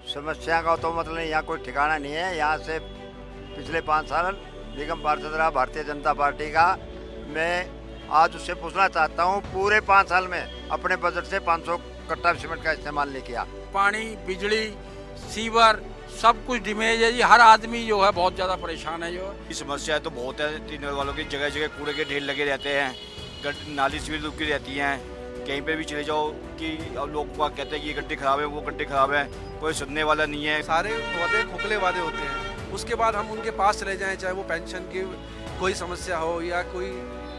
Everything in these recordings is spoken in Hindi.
समस्या का तो मतलब यहाँ कोई ठिकाना नहीं है। यहाँ से पिछले 5 साल निगम पार्षद रहा भारतीय जनता पार्टी का। मैं आज उससे पूछना चाहता हूँ, पूरे 5 साल में अपने बजट से 500 कट्टा सीमेंट का इस्तेमाल नहीं किया। पानी, बिजली, सीवर सब कुछ डैमेज है जी। हर आदमी जो है बहुत ज़्यादा परेशान है। जो समस्या तो बहुत है, तीन वालों की जगह जगह कूड़े के ढेर लगे रहते हैं, नाली से भी रुकी रहती हैं। कहीं पे भी चले जाओ कि अब लोग को कहते हैं कि ये गड्ढे खराब है, वो गड्ढे खराब है, कोई सुनने वाला नहीं है। सारे वादे खोखले वादे होते हैं, उसके बाद हम उनके पास चले जाएं, चाहे वो पेंशन की कोई समस्या हो या कोई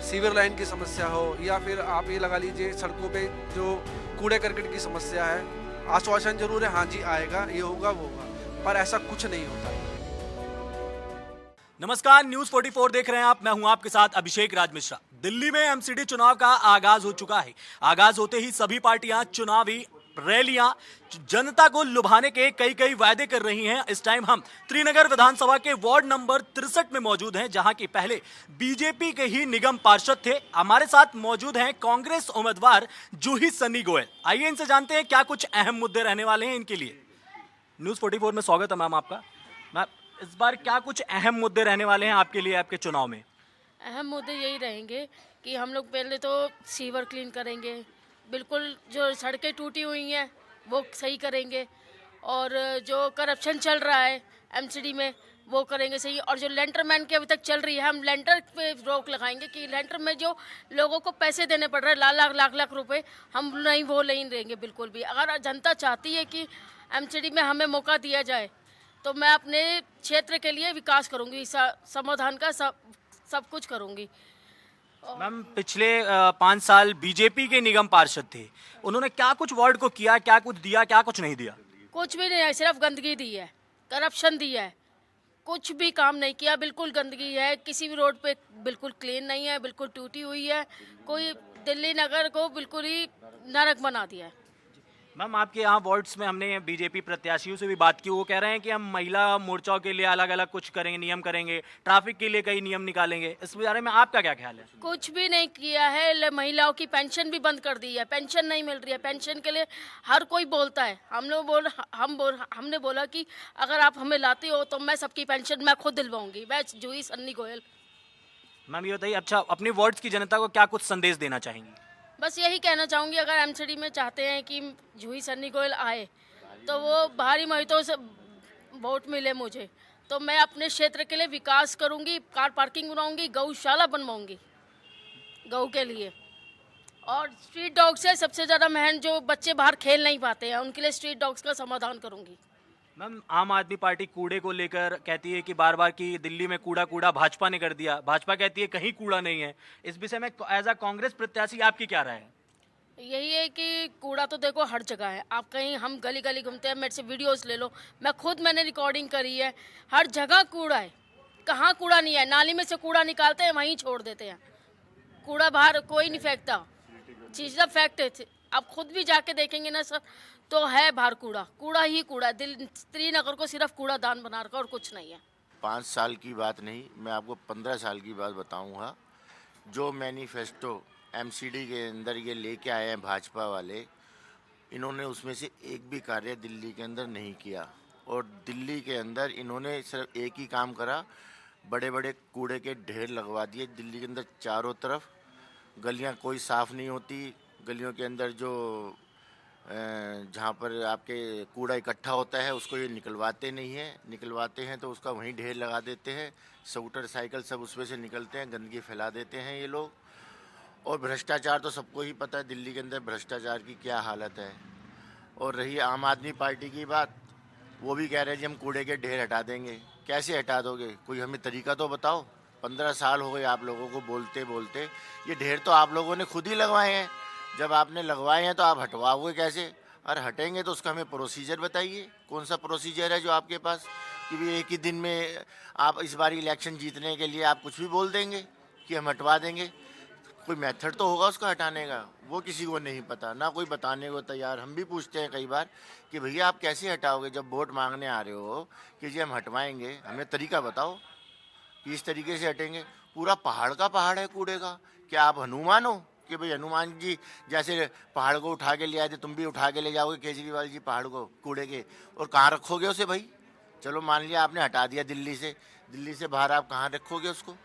सीवर लाइन की समस्या हो या फिर आप ये लगा लीजिए सड़कों पे जो कूड़े करकट की समस्या है। आश्वासन जरूर है, हाँ जी आएगा, ये होगा वो होगा, पर ऐसा कुछ नहीं होता। नमस्कार, न्यूज 44 देख रहे हैं आप। मैं हूं आपके साथ अभिषेक राज मिश्रा। दिल्ली में एमसीडी चुनाव का आगाज हो चुका है। आगाज होते ही सभी पार्टियां चुनावी रैलियां जनता को लुभाने के कई वायदे कर रही हैं। इस टाइम हम त्रिनगर विधानसभा के वार्ड नंबर 63 में मौजूद हैं, जहां की पहले बीजेपी के ही निगम पार्षद थे। हमारे साथ मौजूद हैं कांग्रेस उम्मीदवार जूही सन्नी गोयल। आइए इनसे जानते हैं क्या कुछ अहम मुद्दे रहने वाले हैं इनके लिए। न्यूज 44 में स्वागत है मैम आपका। मैम, इस बार क्या कुछ अहम मुद्दे रहने वाले हैं आपके लिए आपके चुनाव में? अहम मुद्दे यही रहेंगे कि हम लोग पहले तो सीवर क्लीन करेंगे, बिल्कुल जो सड़कें टूटी हुई हैं वो सही करेंगे, और जो करप्शन चल रहा है एमसीडी में वो करेंगे सही, और जो लेंटर मैन की अभी तक चल रही है हम लेंटर पे रोक लगाएंगे कि लेंटर में जो लोगों को पैसे देने पड़ रहे हैं लाख रुपए, हम नहीं वो नहीं देंगे बिल्कुल भी। अगर जनता चाहती है कि एमसीडी में हमें मौका दिया जाए तो मैं अपने क्षेत्र के लिए विकास करूंगी, समाधान का सब कुछ करूंगी। मैम, पिछले 5 साल बीजेपी के निगम पार्षद थे, उन्होंने क्या कुछ वार्ड को किया, क्या कुछ दिया, क्या कुछ नहीं दिया? कुछ भी नहीं है, सिर्फ गंदगी दी है, करप्शन दी है, कुछ भी काम नहीं किया। बिल्कुल गंदगी है, किसी भी रोड पे बिल्कुल क्लीन नहीं है, बिल्कुल टूटी हुई है। कोई दिल्ली नगर को बिल्कुल ही नरक बना दिया है। मैम, आपके यहाँ वार्ड्स में हमने बीजेपी प्रत्याशियों से भी बात की। वो कह रहे हैं कि हम महिला मोर्चाओं के लिए अलग अलग कुछ करेंगे, नियम करेंगे, ट्रैफिक के लिए कई नियम निकालेंगे। इस बारे में आपका क्या ख्याल है? कुछ भी नहीं किया है। महिलाओं की पेंशन भी बंद कर दी है, पेंशन नहीं मिल रही है। पेंशन के लिए हर कोई बोलता है, हमने बोला कि अगर आप हमें लाते हो तो मैं सबकी पेंशन मैं खुद दिलवाऊंगी। मैं जूही सन्नी गोयल। मैम ये बताइए, अच्छा अपने वार्ड्स की जनता को क्या कुछ संदेश देना चाहेंगी? बस यही कहना चाहूँगी, अगर एमसीडी में चाहते हैं कि जूही सन्नी गोयल आए तो वो भारी मतों से वोट मिले मुझे, तो मैं अपने क्षेत्र के लिए विकास करूँगी, कार पार्किंग बनाऊँगी, गौशाला बनवाऊँगी गऊ के लिए, और स्ट्रीट डॉग से सबसे ज़्यादा महंग जो बच्चे बाहर खेल नहीं पाते हैं उनके लिए स्ट्रीट डॉग्स का समाधान करूँगी। मैम, आम आदमी पार्टी कूड़े को लेकर कहती है कि बार कि दिल्ली में कूड़ा भाजपा ने कर दिया। भाजपा कहती है कहीं कूड़ा नहीं है। इस विषय में एज अ कांग्रेस प्रत्याशी आपकी क्या राय है? यही है कि कूड़ा तो देखो हर जगह है। आप कहीं हम गली गली घूमते हैं, मेरे से वीडियोस ले लो, मैंने रिकॉर्डिंग करी है। हर जगह कूड़ा है, कहाँ कूड़ा नहीं है। नाली में से कूड़ा निकालते हैं, वहीं छोड़ देते हैं। कूड़ा बाहर कोई नहीं फेंकता, चीज़ फैक्ट है। आप खुद भी जाके देखेंगे ना सर, तो है बाहर कूड़ा ही कूड़ा। त्रिनगर को सिर्फ कूड़ा दान बना रखा और कुछ नहीं है। 5 साल की बात नहीं, मैं आपको 15 साल की बात बताऊंगा। जो मैनिफेस्टो एमसीडी के अंदर ये लेके आए हैं भाजपा वाले, इन्होंने उसमें से एक भी कार्य दिल्ली के अंदर नहीं किया। और दिल्ली के अंदर इन्होंने सिर्फ एक ही काम करा, बड़े बड़े कूड़े के ढेर लगवा दिए दिल्ली के अंदर चारों तरफ। गलियां कोई साफ़ नहीं होती, गलियों के अंदर जो जहाँ पर आपके कूड़ा इकट्ठा होता है उसको ये निकलवाते नहीं हैं। निकलवाते हैं तो उसका वहीं ढेर लगा देते हैं। स्कूटर साइकिल सब उसमें से निकलते हैं, गंदगी फैला देते हैं ये लोग। और भ्रष्टाचार तो सबको ही पता है दिल्ली के अंदर भ्रष्टाचार की क्या हालत है। और रही आम आदमी पार्टी की बात, वो भी कह रहे हैं जी हम कूड़े के ढेर हटा देंगे। कैसे हटा दोगे? कोई हमें तरीका तो बताओ। 15 साल हो गए आप लोगों को बोलते बोलते। ये ढेर तो आप लोगों ने खुद ही लगवाए हैं। जब आपने लगवाए हैं तो आप हटवाओगे कैसे? और हटेंगे तो उसका हमें प्रोसीजर बताइए। कौन सा प्रोसीजर है जो आपके पास कि भी एक ही दिन में आप इस बार इलेक्शन जीतने के लिए आप कुछ भी बोल देंगे कि हम हटवा देंगे? कोई मेथड तो होगा उसका हटाने का, वो किसी को नहीं पता, ना कोई बताने को तैयार। हम भी पूछते हैं कई बार कि भैया आप कैसे हटाओगे? जब वोट मांगने आ रहे हो कि जी हम हटवाएंगे, हमें तरीका बताओ कि इस तरीके से हटेंगे। पूरा पहाड़ का पहाड़ है कूड़े का, क्या आप हनुमान हो कि भाई हनुमान जी जैसे पहाड़ को उठा के ले आए थे, तुम भी उठा के ले जाओगे केजरीवाल जी पहाड़ को कूड़े के, और कहाँ रखोगे उसे भाई? चलो मान लिया आपने हटा दिया दिल्ली से बाहर, आप कहाँ रखोगे उसको?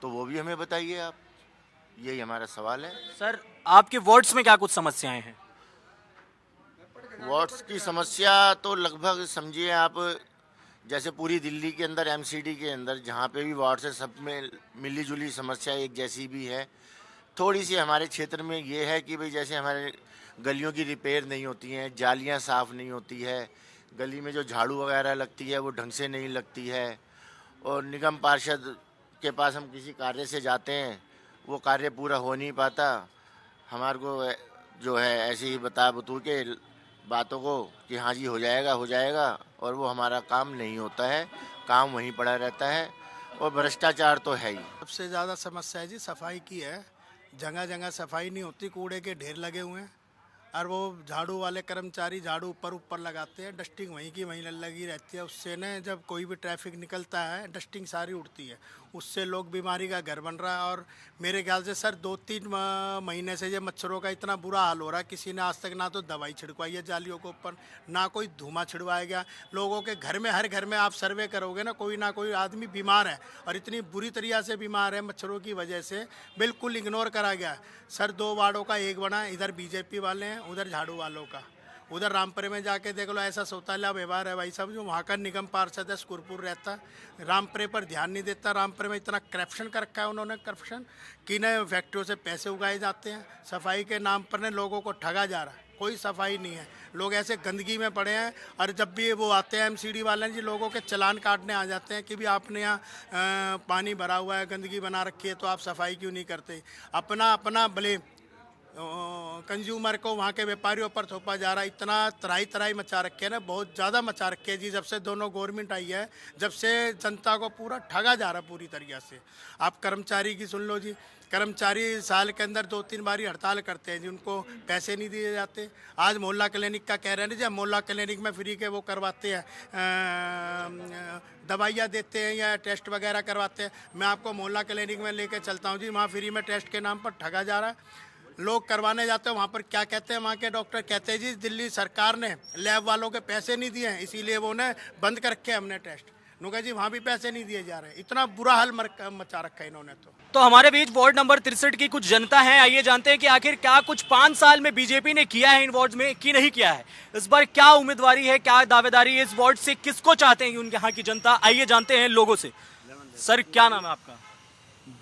तो वो भी हमें बताइए आप, यही हमारा सवाल है। सर आपके वार्ड्स में क्या कुछ समस्याएं हैं? वार्ड्स की समस्या तो लगभग समझिए आप, जैसे पूरी दिल्ली के अंदर एमसीडी के अंदर जहाँ पे भी वार्ड्स है सब में मिली जुली समस्या एक जैसी भी है। थोड़ी सी हमारे क्षेत्र में ये है कि भाई जैसे हमारे गलियों की रिपेयर नहीं होती हैं, जालियाँ साफ़ नहीं होती है, गली में जो झाड़ू वगैरह लगती है वो ढंग से नहीं लगती है, और निगम पार्षद के पास हम किसी कार्य से जाते हैं वो कार्य पूरा हो नहीं पाता। हमारे को जो है ऐसे ही बतू के बातों को कि हाँ जी हो जाएगा, और वो हमारा काम नहीं होता है, काम वहीं पड़ा रहता है, और भ्रष्टाचार तो है ही। सबसे ज़्यादा समस्या है जी सफाई की है। जगह जगह सफाई नहीं होती, कूड़े के ढेर लगे हुए हैं, और वो झाड़ू वाले कर्मचारी झाड़ू ऊपर लगाते हैं, डस्टिंग वहीं की वहीं लगी रहती है। उससे न जब कोई भी ट्रैफिक निकलता है डस्टिंग सारी उड़ती है, उससे लोग बीमारी का घर बन रहा है। और मेरे ख्याल से सर 2-3 महीने से ये मच्छरों का इतना बुरा हाल हो रहा है, किसी ने आज तक ना तो दवाई छिड़कवाई है जालियों के ऊपर, ना कोई धुआं छिड़वाया गया। लोगों के घर में, हर घर में आप सर्वे करोगे ना कोई आदमी बीमार है, और इतनी बुरी तरीक़ा से बीमार है मच्छरों की वजह से, बिल्कुल इग्नोर करा गया है। सर 2 वार्डों का एक बना, इधर बीजेपी वाले हैं, उधर झाड़ू वालों का। उधर रामपुरे में जाके देख लो, ऐसा शौचालय व्यवहार है भाई साहब। जो वहाँ का निगम पार्षद है सुरपुर रहता है, रामपुरे पर ध्यान नहीं देता। रामपुरे में इतना करप्शन कर रखा है उन्होंने, करप्शन कि न फैक्ट्रियों से पैसे उगाए जाते हैं, सफाई के नाम पर न लोगों को ठगा जा रहा है, कोई सफाई नहीं है, लोग ऐसे गंदगी में पड़े हैं। और जब भी वो आते हैं एमसीडी वाले जी, लोगों के चालान काटने आ जाते हैं कि भी आपने यहाँ पानी भरा हुआ है, गंदगी बना रखी है, तो आप सफाई क्यों नहीं करते? अपना भले कंज्यूमर को वहाँ के व्यापारियों पर थोपा जा रहा है। इतना तराई मचा रखे है ना, बहुत ज़्यादा मचा रखे है जी। जब से दोनों गवर्नमेंट आई है, जब से जनता को पूरा ठगा जा रहा है पूरी तरीक़े से। आप कर्मचारी की सुन लो जी, कर्मचारी साल के अंदर 2-3 बारी हड़ताल करते हैं जी, उनको पैसे नहीं दिए जाते। आज मोहल्ला क्लिनिक का कह रहे हैं जी, मोहल्ला क्लिनिक में फ्री के वो करवाते हैं, दवाइयाँ देते हैं या टेस्ट वगैरह करवाते हैं। मैं आपको मोहल्ला क्लिनिक में लेके चलता हूँ जी, वहाँ फ्री में टेस्ट के नाम पर ठगा जा रहा है। लोग करवाने जाते हैं वहाँ पर, क्या कहते हैं वहाँ के डॉक्टर, कहते हैं जी दिल्ली सरकार ने लैब वालों के पैसे नहीं दिए हैं, इसीलिए वो ने बंद कर रखे हमने टेस्ट। नुका जी वहाँ भी पैसे नहीं दिए जा रहे, इतना बुरा हाल मचा रखा है इन्होंने। तो हमारे बीच वार्ड नंबर 63 की कुछ जनता है, आइए जानते हैं कि आखिर क्या कुछ 5 साल में बीजेपी ने किया है इन वार्ड में कि नहीं किया है। इस बार क्या उम्मीदवारी है, क्या दावेदारी है, इस वार्ड से किसको चाहते हैं उनके यहाँ की जनता, आइए जानते हैं लोगों से। सर क्या नाम है आपका?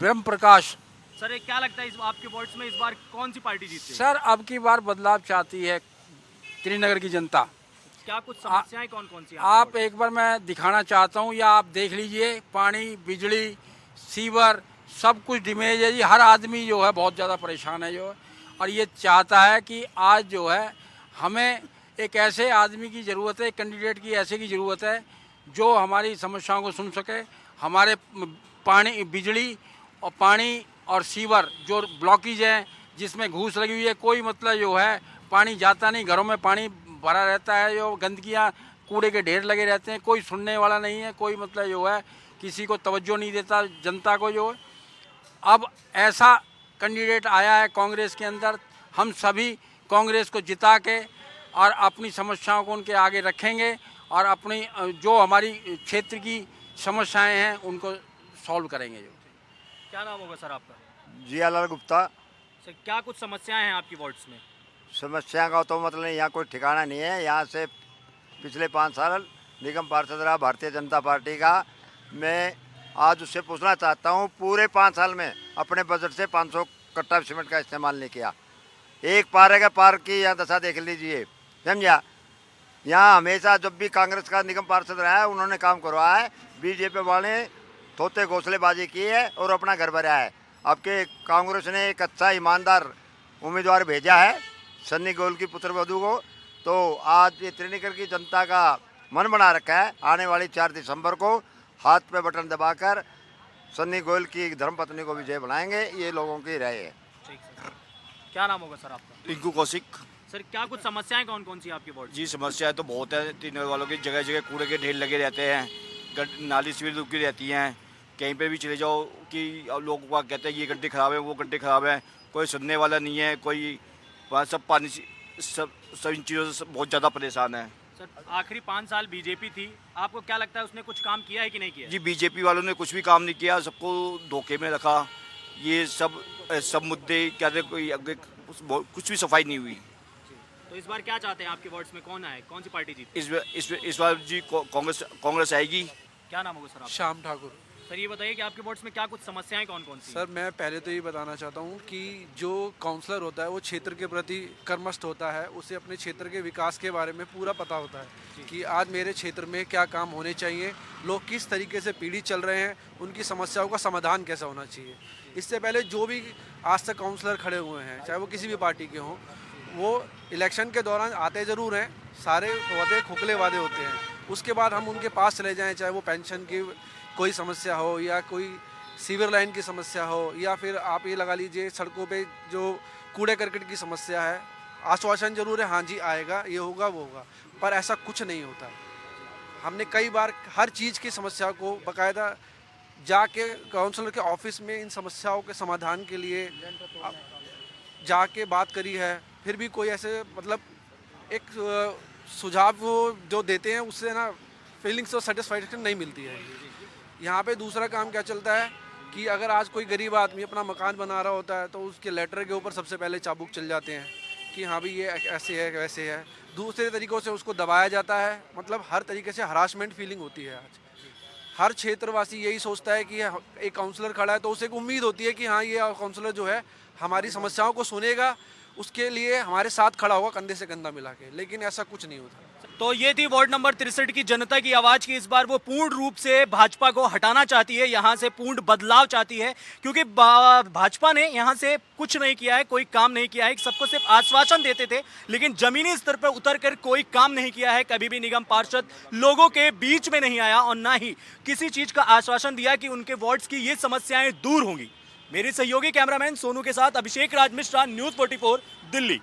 ब्रह्म प्रकाश। सर ये क्या लगता है इस आपके वार्ड्स में इस बार कौन सी पार्टी जीतती है? सर अब की बार बदलाव चाहती है त्रिनगर की जनता। क्या कुछ समस्याएं कौन कौन सी आप एक बार मैं दिखाना चाहता हूँ, या आप देख लीजिए, पानी, बिजली, सीवर सब कुछ डैमेज है जी। हर आदमी जो है बहुत ज़्यादा परेशान है जो है, और ये चाहता है कि आज जो है हमें एक ऐसे आदमी की ज़रूरत है, कैंडिडेट की ऐसे की ज़रूरत है जो हमारी समस्याओं को सुन सके। हमारे पानी, बिजली और पानी और सीवर जो ब्लॉकेज हैं, जिसमें घूस लगी हुई है, कोई मतलब जो है पानी जाता नहीं, घरों में पानी भरा रहता है, जो गंदगियाँ कूड़े के ढेर लगे रहते हैं, कोई सुनने वाला नहीं है, कोई मतलब जो है किसी को तवज्जो नहीं देता जनता को जो है। अब ऐसा कैंडिडेट आया है कांग्रेस के अंदर, हम सभी कांग्रेस को जिता के और अपनी समस्याओं को उनके आगे रखेंगे, और अपनी जो हमारी क्षेत्र की समस्याएँ हैं उनको सॉल्व करेंगे। जो क्या नाम होगा सर आपका? जियालाल गुप्ता। सर क्या कुछ समस्याएं हैं आपकी वार्ड्स में? समस्या का तो मतलब यहाँ कोई ठिकाना नहीं है। यहाँ से पिछले 5 साल निगम पार्षद रहा भारतीय जनता पार्टी का। मैं आज उससे पूछना चाहता हूँ, पूरे 5 साल में अपने बजट से 500 कट्टा सीमेंट का इस्तेमाल नहीं किया। एक पार्क की यहाँ दशा देख लीजिए, समझा। यहाँ हमेशा जब भी कांग्रेस का निगम पार्षद रहा है उन्होंने काम करवाया है, बीजेपी वाले थोते घोंसलेबाजी की है और अपना घर भरा है। आपके कांग्रेस ने एक अच्छा ईमानदार उम्मीदवार भेजा है, सन्नी गोयल की पुत्रवधू को। तो आज ये त्रिनगर की जनता का मन बना रखा है, आने वाली 4 दिसंबर को हाथ पे बटन दबाकर सन्नी गोयल की धर्मपत्नी को विजय बनाएंगे। ये लोगों की राय है। ठीक सर। क्या नाम होगा सर आपका? रिंकू कौशिक। सर क्या कुछ समस्याएं कौन कौन सी आपकी वार्ड? जी समस्याएं तो बहुत है, त्रिनगर वालों की जगह जगह कूड़े के ढेर लगे रहते हैं, नाली सीवर रुकी रहती हैं, कहीं पे भी चले जाओ कि लोग वहाँ कहते हैं ये गड्ढे ख़राब है, वो गड्ढे ख़राब है, कोई सुनने वाला नहीं है, कोई वहाँ सब पानी सब इन चीज़ों से बहुत ज़्यादा परेशान है। सर आखिरी 5 साल बीजेपी थी, आपको क्या लगता है उसने कुछ काम किया है कि नहीं किया? जी बीजेपी वालों ने कुछ भी काम नहीं किया, सबको धोखे में रखा। ये सब मुद्दे क्या थे, कोई आगे कुछ भी सफाई नहीं हुई। तो इस बार क्या चाहते हैं, आपके वार्ड्स में कौन आए, कौन सी पार्टी जीती? इस बार जी कांग्रेस आएगी। क्या नाम होगा सर आपका? श्याम ठाकुर। सर ये बताइए कि आपके वार्ड्स में क्या कुछ समस्याएं कौन कौन सी? सर मैं पहले तो ये बताना चाहता हूँ कि जो काउंसलर होता है वो क्षेत्र के प्रति कर्मस्थ होता है, उसे अपने क्षेत्र के विकास के बारे में पूरा पता होता है कि आज मेरे क्षेत्र में क्या काम होने चाहिए, लोग किस तरीके से पीड़ित चल रहे हैं, उनकी समस्याओं का समाधान कैसा होना चाहिए। इससे पहले जो भी आज तक काउंसलर खड़े हुए हैं, चाहे वो किसी भी पार्टी के हों, वो इलेक्शन के दौरान आते ज़रूर हैं, सारे वादे खोखले वादे होते हैं, उसके बाद हम उनके पास चले जाएँ, चाहे वो पेंशन की कोई समस्या हो या कोई सीवर लाइन की समस्या हो या फिर आप ये लगा लीजिए सड़कों पे जो कूड़े करकट की समस्या है, आश्वासन जरूर है हाँ जी आएगा, ये होगा वो होगा, पर ऐसा कुछ नहीं होता। हमने कई बार हर चीज़ की समस्या को बाकायदा जाके काउंसलर के ऑफिस में इन समस्याओं के समाधान के लिए जाके बात करी है, फिर भी कोई ऐसे मतलब एक सुझाव वो जो देते हैं उससे ना फीलिंग्स और सेटिस्फैक्शन नहीं मिलती है। यहाँ पे दूसरा काम क्या चलता है कि अगर आज कोई गरीब आदमी अपना मकान बना रहा होता है तो उसके लेटर के ऊपर सबसे पहले चाबुक चल जाते हैं कि हाँ भाई ये ऐसे है वैसे है, दूसरे तरीक़ों से उसको दबाया जाता है, मतलब हर तरीके से हरासमेंट फीलिंग होती है। आज हर क्षेत्रवासी यही सोचता है कि एक काउंसलर खड़ा है तो उसे एक उम्मीद होती है कि हाँ ये काउंसलर जो है हमारी समस्याओं को सुनेगा, उसके लिए हमारे साथ खड़ा होगा कंधे से कंधा मिला के, लेकिन ऐसा कुछ नहीं होता। तो ये थी वार्ड नंबर 63 की जनता की आवाज की इस बार वो पूर्ण रूप से भाजपा को हटाना चाहती है, यहाँ से पूर्ण बदलाव चाहती है, क्योंकि भाजपा ने यहाँ से कुछ नहीं किया है, कोई काम नहीं किया है, सबको सिर्फ आश्वासन देते थे, लेकिन जमीनी स्तर पर उतरकर कोई काम नहीं किया है। कभी भी निगम पार्षद लोगों के बीच में नहीं आया और ना ही किसी चीज का आश्वासन दिया कि उनके वार्ड्स की ये समस्याएं दूर होंगी। मेरे सहयोगी कैमरामैन सोनू के साथ अभिषेक राज मिश्रा, न्यूज़ 44 दिल्ली।